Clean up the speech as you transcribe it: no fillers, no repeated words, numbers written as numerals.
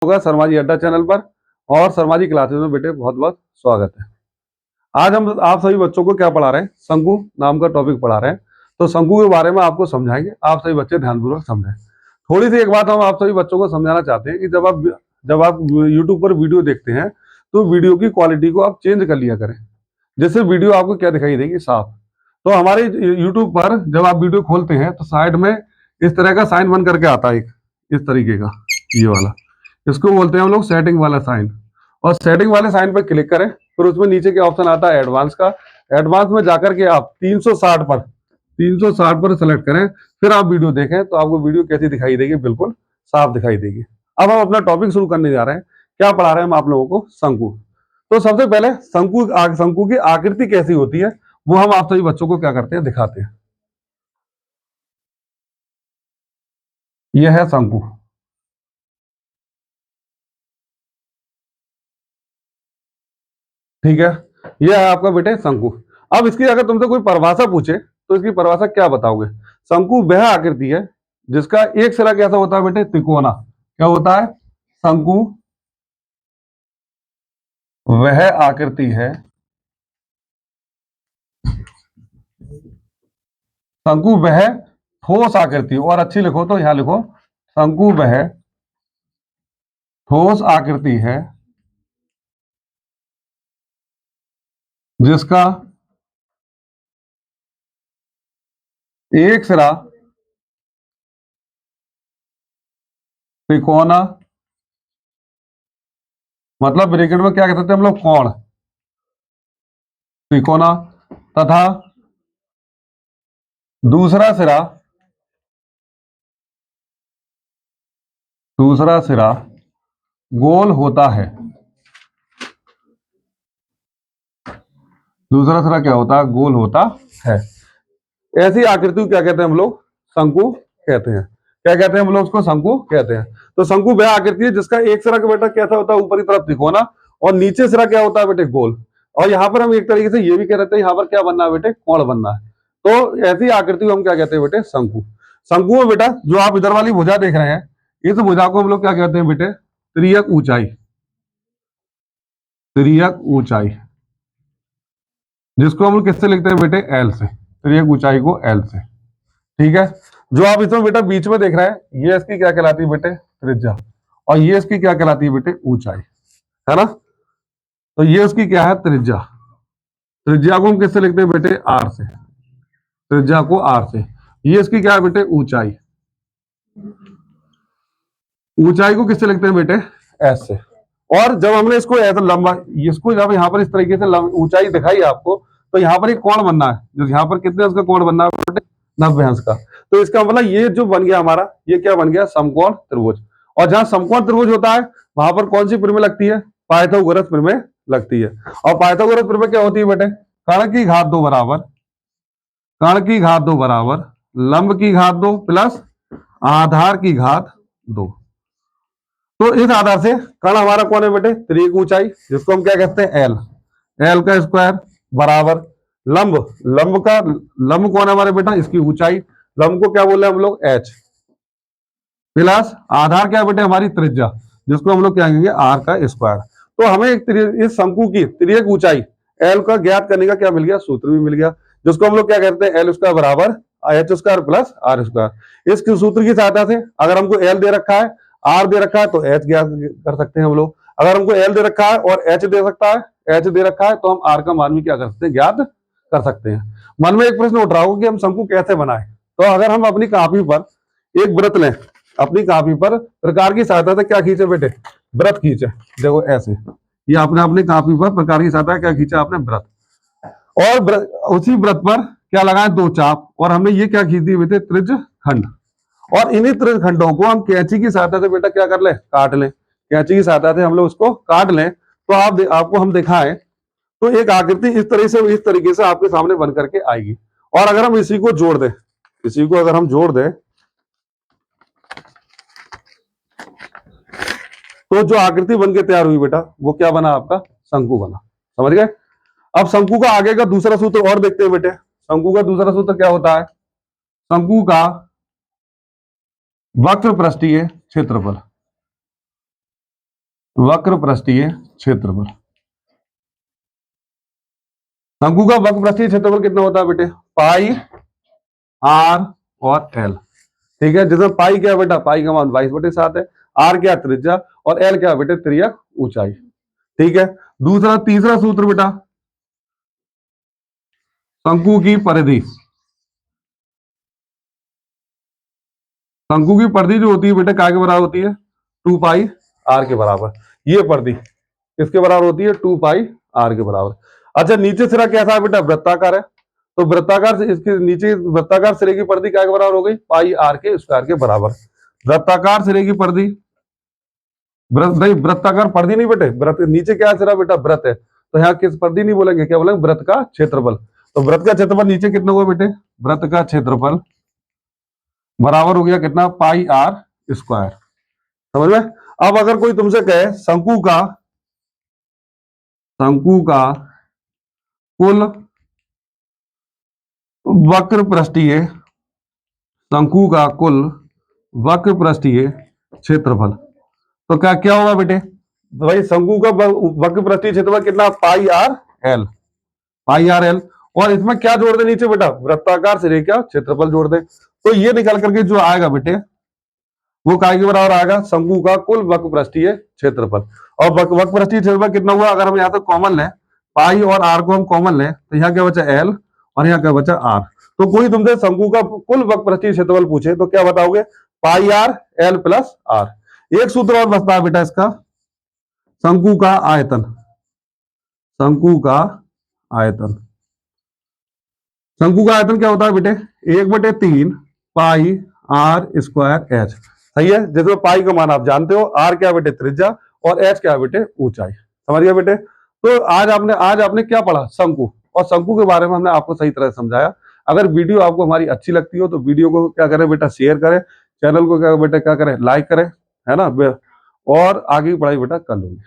होगा शर्मा जी अड्डा चैनल पर। और शर्मा जी क्लासेस में बेटे बहुत बहुत स्वागत है। आज हम आप सभी बच्चों को क्या पढ़ा रहे हैं, शंकु नाम का टॉपिक पढ़ा रहे हैं। तो शंकु के बारे में आपको समझाएंगे, आप सभी बच्चे ध्यानपूर्वक समझें। थोड़ी सी एक बात हम आप सभी बच्चों को समझाना चाहते हैं कि जब आप यूट्यूब पर वीडियो देखते हैं तो वीडियो की क्वालिटी को आप चेंज कर लिया करें, जिससे वीडियो आपको क्या दिखाई देगी, साफ। तो हमारे यूट्यूब पर जब आप वीडियो खोलते हैं तो साइड में इस तरह का साइन बन करके आता है, एक इस तरीके का, ये वाला, इसको बोलते हैं हम लोग सेटिंग वाला साइन। और सेटिंग वाले साइन पर क्लिक करें, फिर उसमें नीचे के ऑप्शन आता है एडवांस का। एडवांस में जाकर के आप 360 पर सेलेक्ट करें, फिर आप वीडियो देखें तो आपको वीडियो कैसी दिखाई देगी, बिल्कुल साफ दिखाई देगी। अब हम अपना टॉपिक शुरू करने जा रहे हैं। क्या पढ़ा रहे हैं हम आप लोगों को, शंकु। तो सबसे पहले शंकु की आकृति कैसी होती है वो हम आप सभी बच्चों को क्या करते हैं, दिखाते हैं। यह है शंकु, ठीक है। यह है आपका बेटे शंकु। अब इसकी अगर तुमसे कोई परिभाषा पूछे तो इसकी परिभाषा क्या बताओगे। शंकु वह आकृति है जिसका एक सिरा कैसा होता है बेटे, त्रिकोणा। क्या होता है, शंकु वह आकृति है, शंकु वह ठोस आकृति, और अच्छी लिखो तो यहां लिखो, शंकु वह ठोस आकृति है जिसका एक सिरा त्रिकोणा, मतलब ब्रैकेट में क्या कह सकते हैं हम लोग, कोण, त्रिकोणा, तथा दूसरा सिरा गोल होता है। दूसरा सिरा क्या होता है, गोल होता है। ऐसी आकृति को क्या कहते हैं हम लोग, शंकु कहते हैं। क्या कहते हैं हम लोग उसको, शंकु कहते हैं। तो शंकु वह आकृति है जिसका एक सिरा का बेटा कैसा होता है, ऊपरी तरफ त्रिकोणा, और नीचे सिरा क्या होता है बेटे, गोल। और यहाँ पर हम एक तरीके से ये भी कह रहे हैं यहाँ पर क्या बनना है बेटे, कोण बनना है। तो ऐसी आकृति को हम क्या कहते हैं बेटे, शंकु। शंकु में बेटा जो आप इधर वाली भुजा देख रहे हैं, इस भुजा को हम लोग क्या कहते हैं बेटे, तिर्यक ऊंचाई। तिर्यक ऊंचाई, जिसको हम लोग किससे लिखते हैं बेटे, एल से। तिर्यक ऊंचाई को एल से, ठीक है। जो आप इसमें बेटा बीच में देख रहे हैं, ये इसकी क्या कहलाती है बेटे, त्रिज्या। और ये इसकी क्या कहलाती है बेटे, ऊंचाई, है ना। तो ये उसकी क्या है, त्रिज्या। त्रिज्या को हम किससे लिखते हैं बेटे, आर से। त्रिज्या को आर से। ये इसकी क्या है बेटे, ऊंचाई। ऊंचाई को किससे लिखते हैं बेटे, एस से। और जब हमने इसको ऐसा लंबा, इसको जब यहाँ पर इस तरीके से ऊंचाई दिखाई आपको, तो यहाँ पर एक कोण बनना है, जो यहाँ पर कितने उसका कोण बनना है बेटे, 90 अंश का। तो इसका मतलब ये जो बन गया हमारा, ये क्या बन गया, समकोण त्रिभुज। और जहां समकोण त्रिभुज होता है वहां पर कौन सी प्रमेय लगती है, पाइथागोरस प्रमेय लगती है। और पाइथागोरस प्रमेय क्या होती है बेटे, कर्ण की घात 2 बराबर, कर्ण की घात 2 बराबर लंब की घात 2 प्लस आधार की घात 2। तो इस आधार से कर्ण हमारा कौन है बेटे, त्रिक ऊंचाई, जिसको हम क्या कहते हैं, एल। एल का स्क्वायर बराबर लंब, लंब कौन है हमारे बेटा, इसकी ऊंचाई, लंब को क्या बोल रहे हैं हम लोग, एच, प्लस आधार क्या बेटे, हमारी त्रिज्या, जिसको हम लोग क्या कहेंगे, आर का स्क्वायर। तो हमें इस शंकु की तिर्यक ऊंचाई एल का ज्ञात करने का क्या मिल गया, सूत्र भी मिल गया, जिसको हम लोग क्या कहते हैं, एल स्क्वायर बराबर h square plus r square. इस सूत्र की सहायता से अगर हमको एल दे रखा है, आर दे रखा है, तो एच ज्ञात कर सकते हैं हम लोग। अगर हमको एल दे रखा है और एच दे सकता है, एच दे रखा है, तो हम आर का मान भी क्या कर सकते हैं, ज्ञात कर सकते हैं। मन में एक प्रश्न उठ रहा होगा कि हम शंकु कैसे बनाए। तो अगर हम अपनी कॉपी पर एक वृत्त लें, अपनी कॉपी पर प्रकार की सहायता से क्या खींचे बेटे, व्रत खींचे। देखो ऐसे, ये आपने अपनी कॉपी पर प्रकार की सहायता क्या खींचा, आपने व्रत। और उसी व्रत पर क्या लगाए, 2 चाप, और हमने ये क्या खींच दी बेटे, त्रिज्य खंड। और इन्हीं त्रिज्य खंडों को हम कैंची की सहायता से बेटा क्या कर ले, काट लें। कैंची की सहायता से हम लोग उसको काट लें, तो आपको हम दिखाएं तो एक आकृति इस तरीके से आपके सामने बन करके आएगी। और अगर हम इसी को जोड़ दें, इसी को अगर हम जोड़ दें, तो जो आकृति बन के तैयार हुई बेटा, वो क्या बना, आपका शंकु बना। समझ गए। अब शंकु का आगे का दूसरा सूत्र और देखते हैं बेटे। शंकु का दूसरा सूत्र क्या होता है, शंकु का वक्र पृष्ठीय क्षेत्रफल। वक्र पृष्ठीय क्षेत्रफल। शंकु का वक्र पृष्ठीय क्षेत्रफल कितना होता है बेटे? पाई आर और एल। ठीक है, जिसमें पाई क्या है बेटा? पाई का मान 22/7 है, आर क्या त्रिज्या और एल क्या बेटे? त्रिज्या ऊंचाई। ठीक है, दूसरा तीसरा सूत्र बेटा, शंकु की परिधि। शंकु की परिधि जो होती है बेटा क्या के बराबर होती है? 2 पाई आर के बराबर। ये परिधि किसके बराबर होती है? 2 पाई आर के बराबर। अच्छा, नीचे सिरा कैसा है बेटा? वृत्ताकार है, तो वृत्ताकार से इसके नीचे वृत्ताकार सिरे की परिधि क्या के बराबर हो गई? पाई आर के स्क्वायर के बराबर। वृत्ताकार सिरे की परिधि, नहीं वृत्ताकार परिधि नहीं बेटे, वृत्त नीचे क्या सिरा बेटा? वृत्त है, तो यहाँ किस परिधि नहीं बोलेंगे, क्या बोलेंगे? वृत्त का क्षेत्रफल। तो वृत्त का क्षेत्रफल नीचे कितना हुआ बेटे? वृत्त का क्षेत्रफल बराबर हो गया कितना? पाई आर स्क्वायर। समझ में? अब अगर कोई तुमसे कहे शंकु का कुल वक्र पृष्ठीय, शंकु का कुल वक्र पृष्ठीय क्षेत्रफल, तो क्या क्या होगा बेटे? भाई शंकु का वक्र पृष्ठीय क्षेत्रफल कितना? पाई आर एल। पाई आर एल, और इसमें क्या जोड़ दे नीचे बेटा? वृत्ताकार सिरे का क्षेत्रफल जोड़ दे, तो ये निकल करके जो आएगा बेटे वो काय के बराबर आएगा? शंकु का कुल वक्र पृष्ठीय क्षेत्रफल। और वक्र पृष्ठीय क्षेत्रफल कितना हुआ? अगर हम यहाँ तो कॉमन लें, पाई और आर को हम कॉमन लें, तो यहाँ क्या बचा? एल, और यहाँ क्या बचा? आर। तो कोई तुमसे शंकु का कुल वक्र पृष्ठीय क्षेत्रफल पूछे तो क्या बताओगे? पाई आर एल प्लस आर। एक सूत्र और बचता है बेटा इसका, शंकु का आयतन। शंकु का आयतन, शंकु का आयतन क्या होता है बेटे? 1/3 पाई आर स्क्वायर एच। सही है, जिसमें पाई का मान आप जानते हो, आर क्या बेटे? त्रिज्या, और एच क्या बेटे? ऊंचाई। समझ गया बेटे? तो आज आपने क्या पढ़ा? शंकु, और शंकु के बारे में हमने आपको सही तरह समझाया। अगर वीडियो आपको हमारी अच्छी लगती हो तो वीडियो को क्या करें बेटा? शेयर करें, चैनल को क्या बेटा क्या करें? लाइक करें, है ना? और आगे की पढ़ाई बेटा कर लूंगी।